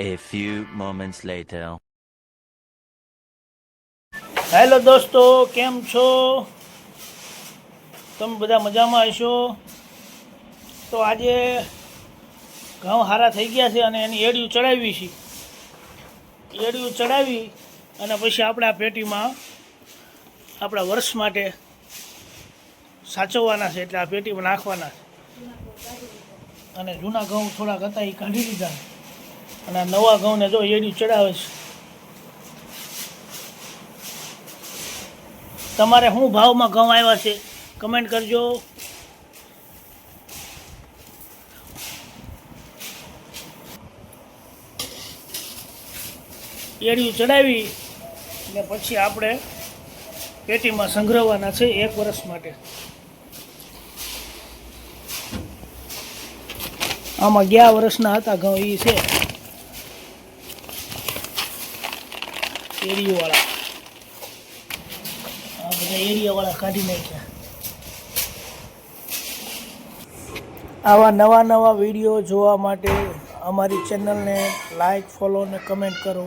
A few moments later. Hello દોસ્તો, કેમ છો? તમે બધા મજામાં હશો? તો આજે ઘઉં સારા થઈ ગયા છે અને એની એડિયું ચડાવી છે. એડિયું ચડાવી અને પછી આપણે આ પેટીમાં આપણા વર્ષ માટે સાચવવાના છે, એટલે આ પેટીમાં નાખવાના છે. અને જૂના ઘઉં થોડાક હતા એ કાઢી લીધા અને આ નવા ઘઉંને જો એડિયું ચડાવે છે. તમારે શું ભાવમાં ઘઉં આવ્યા છે કમેન્ટ કરજો. એડિયું ચડાવી ને પછી આપણે પેટીમાં સંગ્રહવાના છે 1 વર્ષ માટે. આમાં ગયા વર્ષના હતા ઘઉં એ છે એડિયુંવાળા. આ બધા એરિયાવાળા કાઢી નાખ્યા. આવા નવા વિડીયો જોવા માટે અમારી ચેનલને લાઈક, ફોલો અને કમેન્ટ કરો.